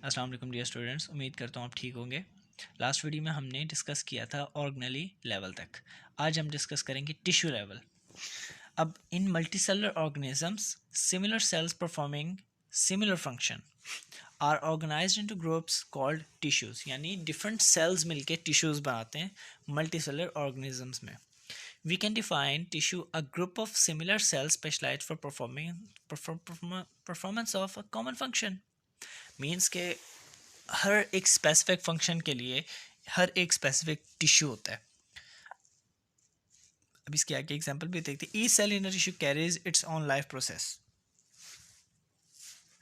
अस्सलाम वालेकुम dear students, उम्मीद करता हूँ आप ठीक होंगे। लास्ट वीडियो में हमने डिस्कस किया था ऑर्गेनेली लेवल तक। आज हम डिस्कस करेंगे टिश्यू लेवल। अब इन multicellular organisms similar cells performing similar function are organised into groups called tissues, यानी डिफरेंट सेल्स मिलके टिश्यूज बनाते हैं मल्टीसेलुलर ऑर्गेनिजम्स में। We can define tissue a group of similar cells specialized for performance of a common function. Means के हर एक specific function के लिए हर एक स्पेसिफिक टिश्यू होता है। अब इसके आगे एग्जांपल भी देखते हैं। Each cell in a tissue carries its own life process.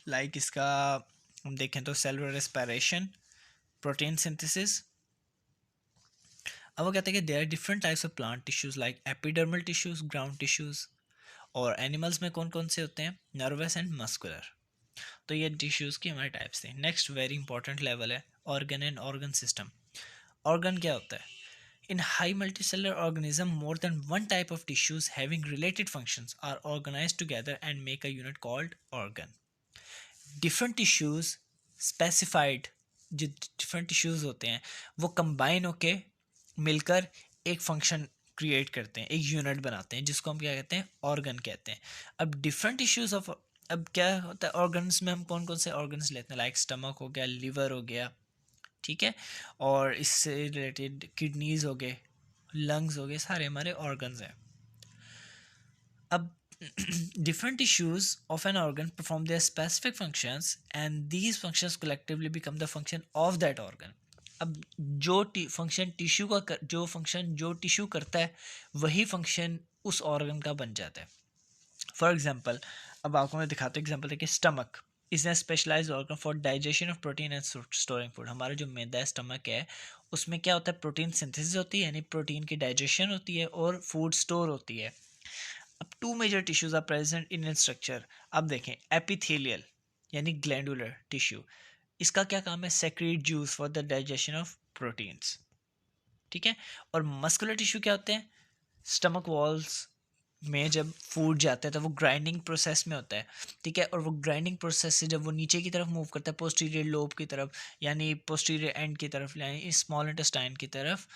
Like इसका हम देखें तो सेलुलर रेस्पिरेशन, प्रोटीन सिंथेसिस। अब वो कहते हैं कि there are different types of plant tissues like epidermal tissues, ground tissues. और एनिमल्स में कौन कौन से होते हैं? Nervous and muscular. तो ये टिश्यूज़ की हमारे टाइप्स थे। नेक्स्ट वेरी इंपॉर्टेंट लेवल है organ and organ system. Organ क्या होता है? In high multicellular organism more than one type of tissues having related functions are organised together and make a unit called organ. Different tissues specified, जो different tissues होते हैं वो combine होके मिलकर एक फंक्शन क्रिएट करते हैं, एक यूनिट बनाते हैं, जिसको हम क्या कहते हैं? ऑर्गन कहते हैं। अब डिफरेंट टिश्यूज ऑफ, अब क्या होता है ऑर्गन्स में? हम कौन कौन से ऑर्गन्स लेते हैं? लाइक स्टमक हो गया, लिवर हो गया, ठीक है, और इससे रिलेटेड किडनीज हो गए, लंग्स हो गए, सारे हमारे ऑर्गन्स हैं। अब different tissues of an organ perform their specific functions and these functions collectively become the function of that organ. अब जो फंक्शन टिश्यू का जो फंक्शन जो टिश्यू करता है वही फंक्शन उस ऑर्गन का बन जाता है। फॉर एग्जांपल, अब आपको मैं दिखाता हूँ। एग्जांपल देखिए, stomach is a specialised organ for digestion of protein and storing food. हमारा जो मैदा है, स्टमक है, उसमें क्या होता है? प्रोटीन सिंथेसिस होती है, यानी प्रोटीन की डाइजेशन होती है, और फूड स्टोर होती है। अब two major tissues are present in in structure. अब देखें, एपिथेलियल यानी ग्लैंडुलर टिश्यू, इसका क्या काम है? Secrete juice for the digestion of proteins, ठीक है। और मस्कुलर टिश्यू क्या होते हैं? स्टमक वॉल्स में जब फूड जाता है तो वो ग्राइंडिंग प्रोसेस में होता है, ठीक है, और वो ग्राइंडिंग प्रोसेस से जब वो नीचे की तरफ मूव करता है, पोस्टीरियर लोब की तरफ, यानी पोस्टीरियर एंड की तरफ, यानी स्मॉल इंटेस्टाइन की तरफ,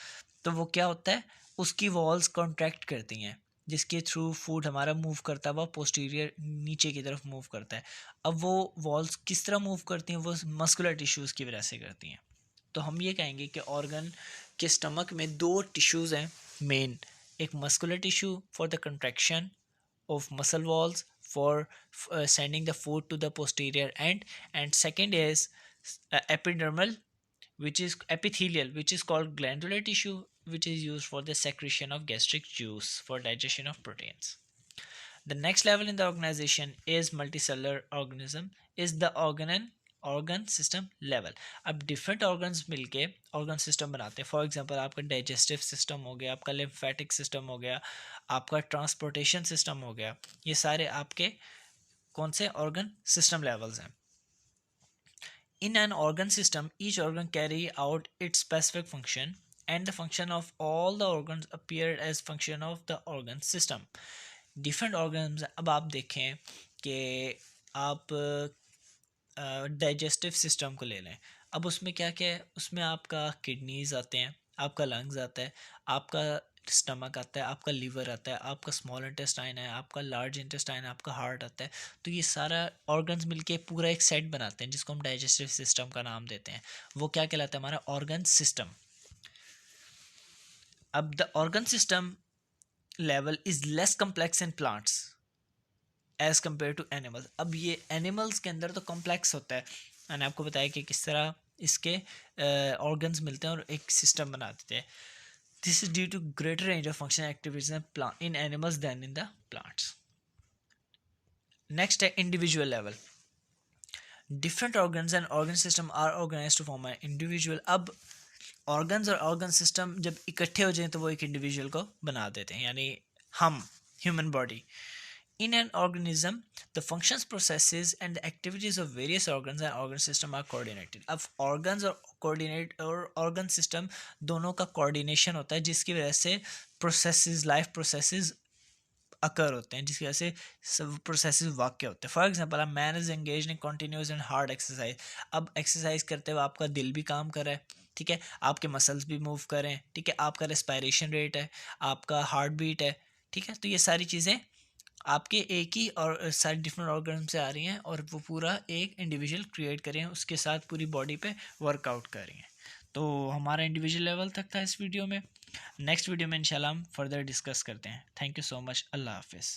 तो वो क्या होता है? उसकी वॉल्स कॉन्ट्रैक्ट करती हैं, जिसके थ्रू फूड हमारा मूव करता है, वह पोस्टीरियर नीचे की तरफ मूव करता है। अब वो वॉल्स किस तरह मूव करती हैं? वो मस्कुलर टिश्यूज़ की वजह से करती हैं। तो हम ये कहेंगे कि ऑर्गन के स्टमक में दो टिश्यूज़ हैं मेन। एक muscular tissue for the contraction of muscle walls for sending the food to the posterior end, and second is epidermal, which is epithelial, which is called glandular tissue, which is used for the secretion of gastric juice for digestion of proteins. The next level in the organization is multicellular organism, is the organ system level. अब different organs मिलके organ system बनाते हैं। For example, आपका digestive system हो गया, आपका lymphatic system हो गया, आपका ट्रांसपोर्टेशन सिस्टम हो गया, ये सारे आपके कौन से ऑर्गन सिस्टम लेवल्स हैं। In an organ system, each organ carry out its specific function and the function of all the organs appear as function of the organ system. Different organs, अब आप देखें कि आप डाइजेस्टिव सिस्टम को ले लें। अब उसमें क्या क्या है? उसमें आपका किडनीज आते हैं, आपका लंग्स आता है, आपका स्टमक आता है, आपका लीवर आता है, आपका स्मॉल इंटेस्टाइन है, आपका लार्ज इंटेस्टाइन है, आपका हार्ट आता है। तो ये सारा ऑर्गन्स मिलके पूरा एक सेट बनाते हैं, जिसको हम डाइजेस्टिव सिस्टम का नाम देते हैं। वो क्या कहलाता है? हमारा ऑर्गन सिस्टम। अब the organ system level is less complex in plants as compare to animals. अब ये एनिमल्स के अंदर तो कॉम्प्लेक्स होता है, मैंने आपको बताया कि किस तरह इसके ऑर्गन्स मिलते हैं और एक सिस्टम बना देते हैं। This is due to greater range of function activities in animals than in the plants. Next है individual level. Different organs and organ system are organised to form an individual. अब organs और organ system जब इकट्ठे हो जाएं तो वो एक इंडिविजुअल को बना देते हैं, यानी हम human body. In an organism, the functions, processes, and the activities of various organs and organ system are coordinated. अब organs और coordinate और organ system दोनों का coordination होता है, जिसकी वजह से processes, life processes अकर होते हैं, जिसकी वजह से सब प्रोसेसेस वाक़या होते हैं। For example, a man is engaged in continuous and hard exercise. अब एक्सरसाइज करते हुए आपका दिल भी काम कर रहा है, ठीक है, आपके मसल्स भी मूव कर रहे हैं, ठीक है, आपका रेस्पायरेशन रेट है, आपका हार्ट बीट है, ठीक है। तो ये सारी चीज़ें आपके एक ही और सारे डिफरेंट ऑर्गन से आ रही हैं और वो पूरा एक इंडिविजुअल क्रिएट कर रहे हैं, उसके साथ पूरी बॉडी पे वर्कआउट कर रही हैं। तो हमारा इंडिविजुअल लेवल तक था इस वीडियो में। नेक्स्ट वीडियो में इंशाल्लाह हम फर्दर डिस्कस करते हैं। Thank you so much. अल्लाह हाफिज़।